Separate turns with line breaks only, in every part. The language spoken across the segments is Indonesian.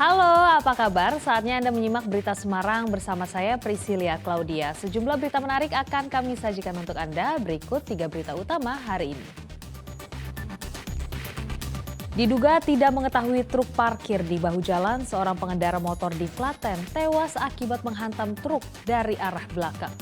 Halo, apa kabar? Saatnya Anda menyimak berita Semarang bersama saya Priscilia Claudia. Sejumlah berita menarik akan kami sajikan untuk Anda. Berikut 3 berita utama hari ini. Diduga tidak mengetahui truk parkir di bahu jalan, seorang pengendara motor di Klaten tewas akibat menghantam truk dari arah belakang.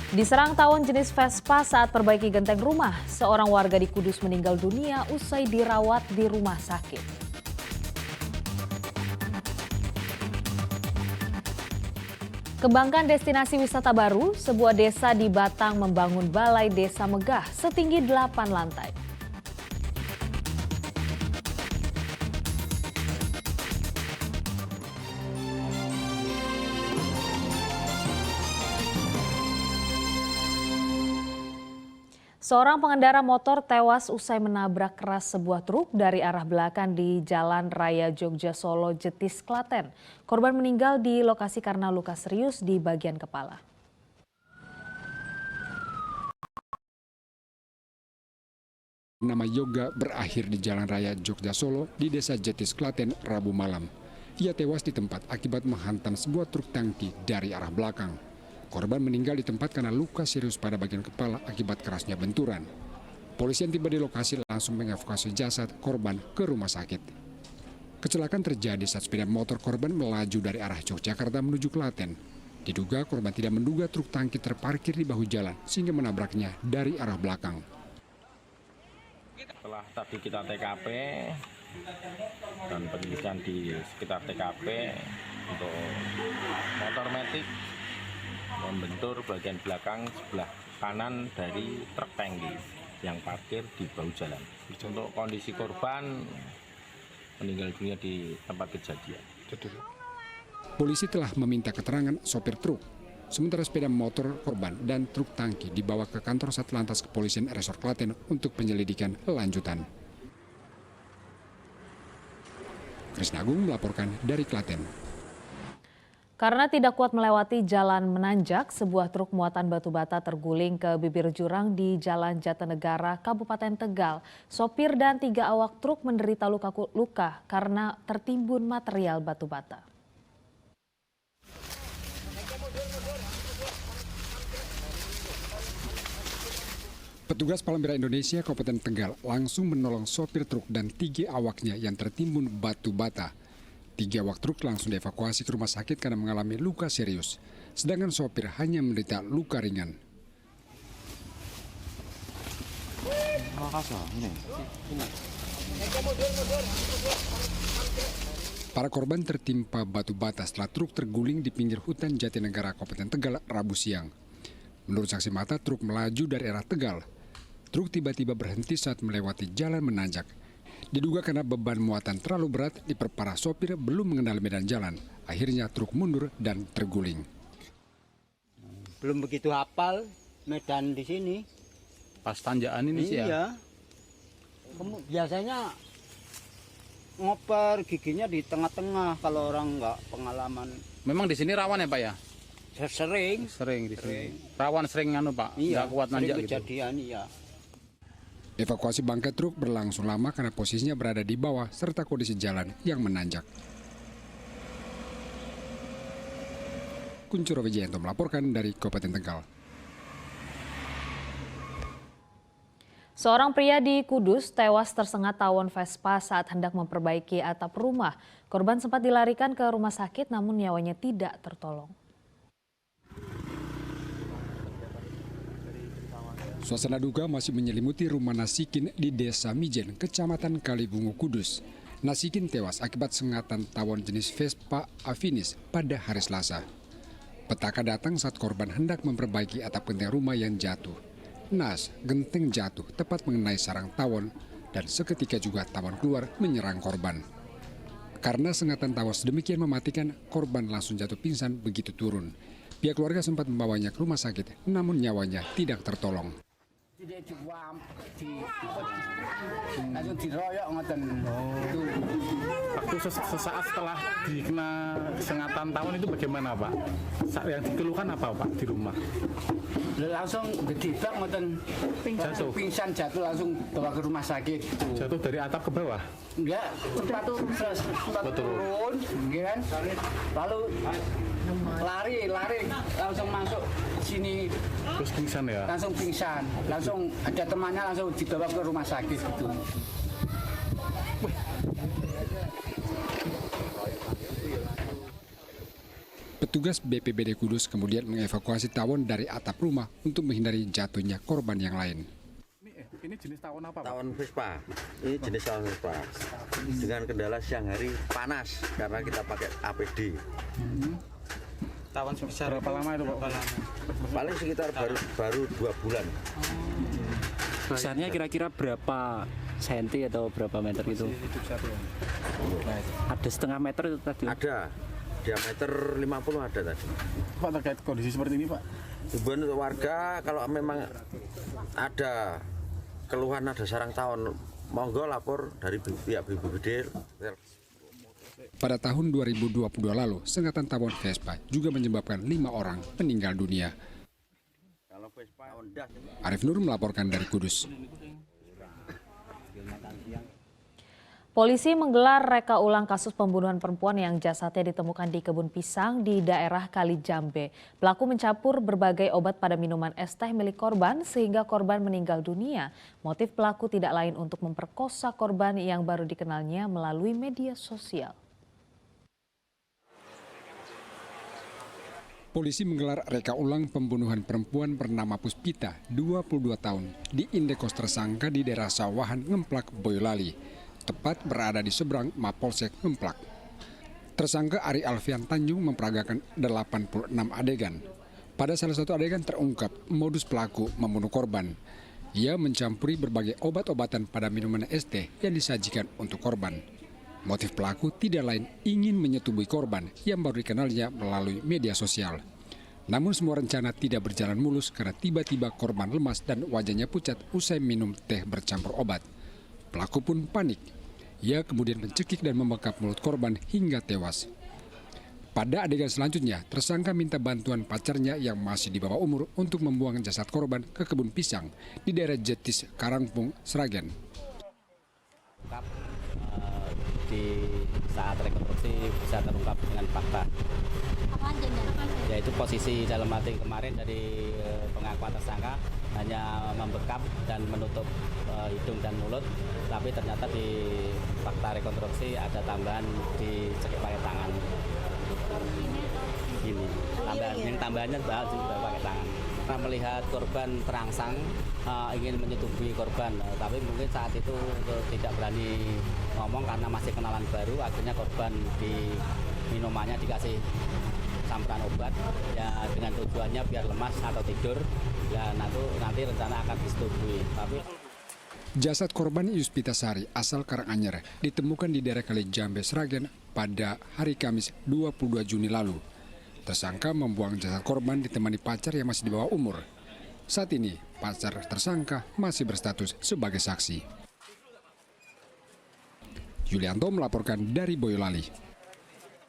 Diserang tawon jenis Vespa saat perbaiki genteng rumah, seorang warga di Kudus meninggal dunia usai dirawat di rumah sakit. Kembangkan destinasi wisata baru, sebuah desa di Batang membangun balai desa megah setinggi 8 lantai. Seorang pengendara motor tewas usai menabrak keras sebuah truk dari arah belakang di Jalan Raya Jogja Solo Jetis Klaten. Korban meninggal di lokasi karena luka serius di bagian kepala.
Nama Yoga berakhir di Jalan Raya Jogja Solo di Desa Jetis Klaten Rabu malam. Ia tewas di tempat akibat menghantam sebuah truk tangki dari arah belakang. Korban meninggal di tempat karena luka serius pada bagian kepala akibat kerasnya benturan. Polisi yang tiba di lokasi langsung mengevakuasi jasad korban ke rumah sakit. Kecelakaan terjadi saat sepeda motor korban melaju dari arah Yogyakarta menuju Klaten. Diduga korban tidak menduga truk tangki terparkir di bahu jalan sehingga menabraknya dari arah belakang.
Setelah tadi kita TKP dan penyelidikan di sekitar TKP untuk motor metik membentur bagian belakang sebelah kanan dari truk tangki yang parkir di bahu jalan. Untuk kondisi korban meninggal dunia di tempat kejadian.
Polisi telah meminta keterangan sopir truk. Sementara sepeda motor korban dan truk tangki dibawa ke kantor Satlantas Kepolisian Resor Klaten untuk penyelidikan lanjutan. Krisna Agung melaporkan dari Klaten.
Karena tidak kuat melewati jalan menanjak, sebuah truk muatan batu bata terguling ke bibir jurang di Jalan Jatinegara, Kabupaten Tegal. Sopir dan 3 awak truk menderita luka karena tertimbun material batu bata.
Petugas Palang Merah Indonesia Kabupaten Tegal langsung menolong sopir truk dan 3 awaknya yang tertimbun batu bata. 3 awak truk langsung dievakuasi ke rumah sakit karena mengalami luka serius, sedangkan sopir hanya menderita luka ringan. Para korban tertimpa batu bata setelah truk terguling di pinggir hutan Jatinegara, Kabupaten Tegal, Rabu siang. Menurut saksi mata, truk melaju dari arah Tegal. Truk tiba-tiba berhenti saat melewati jalan menanjak. Diduga karena beban muatan terlalu berat diperparah sopir belum mengenal medan jalan. Akhirnya truk mundur dan terguling.
Belum begitu hafal medan di sini.
Pas tanjakan ini sih ya?
Iya. Biasanya ngoper giginya di tengah-tengah kalau orang nggak pengalaman.
Memang di sini rawan ya Pak ya?
Sering.
Sering di sini. Rawan sering Pak?
Iya,
Nggak kuat nanjak gitu?
kejadian iya.
Evakuasi bangkai truk berlangsung lama karena posisinya berada di bawah serta kondisi jalan yang menanjak. Kuncoro Wijayanto melaporkan dari Kabupaten Tegal.
Seorang pria di Kudus tewas tersengat tawon Vespa saat hendak memperbaiki atap rumah. Korban sempat dilarikan ke rumah sakit namun nyawanya tidak tertolong.
Suasana duka masih menyelimuti rumah Nasikin di Desa Mijen, Kecamatan Kalibungu, Kudus. Nasikin tewas akibat sengatan tawon jenis Vespa Afinis pada hari Selasa. Petaka datang saat korban hendak memperbaiki atap genteng rumah yang jatuh. Naas, genteng jatuh tepat mengenai sarang tawon dan seketika juga tawon keluar menyerang korban. Karena sengatan tawon sedemikian mematikan, korban langsung jatuh pingsan begitu turun. Pihak keluarga sempat membawanya ke rumah sakit, namun nyawanya tidak tertolong.
Tidak diwam, langsung diroyok ngoten. Itu.
Waktu sesaat setelah dikena sengatan tawon itu bagaimana Pak? Yang dikeluhkan apa Pak di rumah?
Langsung gedebak ngoten.
Jatuh.
Pingsan jatuh langsung bawa ke rumah sakit.
Jatuh dari atap ke bawah?
Enggak, sempat turun, ya kan? Lalu lari langsung masuk sini,
Terus pingsan ya?
langsung pingsan, langsung ada temannya langsung dibawa ke rumah sakit gitu.
Petugas BPBD Kudus kemudian mengevakuasi tawon dari atap rumah untuk menghindari jatuhnya korban yang lain.
Ini jenis tawon apa Pak?
Tawon Vespa, ini jenis tawon Vespa dengan kendala siang hari panas karena kita pakai APD.
Tawon sebesar berapa lama itu Pak?
Paling sekitar baru 2 bulan.
Besarnya kira-kira berapa senti atau berapa meter gitu? Ada setengah meter itu tadi?
Ada diameter 50 ada tadi.
Pak terkait kondisi seperti ini Pak?
Hiburan untuk warga kalau memang ada keluhan ada sarang tawon, monggo lapor dari pihak BPBD.
Pada tahun 2022 lalu, sengatan tawon Vespa juga menyebabkan 5 orang meninggal dunia.
Kalau Vespa Honda
Arif Nur melaporkan dari Kudus.
Polisi menggelar reka ulang kasus pembunuhan perempuan yang jasadnya ditemukan di kebun pisang di daerah Kalijambe. Pelaku mencampur berbagai obat pada minuman es teh milik korban sehingga korban meninggal dunia. Motif pelaku tidak lain untuk memperkosa korban yang baru dikenalnya melalui media sosial.
Polisi menggelar reka ulang pembunuhan perempuan bernama Puspita, 22 tahun, di indekos tersangka di daerah Sawahan, Ngemplak, Boyolali, tepat berada di seberang Mapolsek Ngemplak. Tersangka Ari Alfian Tanjung memperagakan 86 adegan. Pada salah satu adegan terungkap modus pelaku membunuh korban. Ia mencampuri berbagai obat-obatan pada minuman es teh yang disajikan untuk korban. Motif pelaku tidak lain ingin menyetubuhi korban yang baru dikenalnya melalui media sosial. Namun semua rencana tidak berjalan mulus karena tiba-tiba korban lemas dan wajahnya pucat usai minum teh bercampur obat. Pelaku pun panik. Ia kemudian mencekik dan membekap mulut korban hingga tewas. Pada adegan selanjutnya, tersangka minta bantuan pacarnya yang masih di bawah umur untuk membuang jasad korban ke kebun pisang di daerah Jetis, Karangpung, Sragen.
Di saat rekonstruksi bisa terungkap dengan fakta. Yaitu posisi dalam hati kemarin dari pengakuan tersangka hanya membekap dan menutup hidung dan mulut, tapi ternyata di fakta rekonstruksi ada tambahan dicekik pakai tangan. Ini tambahannya juga pakai tangan. Karena melihat korban terangsang ingin menyetubuhi korban, tapi mungkin saat itu tidak berani ngomong karena masih kenalan baru. Akhirnya korban di minumannya dikasih campuran obat ya dengan tujuannya biar lemas atau tidur. Ya nanti rencana akan disetubuhi.
Jasad korban Yuspita Sari asal Karanganyar ditemukan di daerah Kalijambe, Sragen pada hari Kamis 22 Juni lalu. Tersangka membuang jasad korban ditemani pacar yang masih di bawah umur. Saat ini, pacar tersangka masih berstatus sebagai saksi. Yulianto melaporkan dari Boyolali.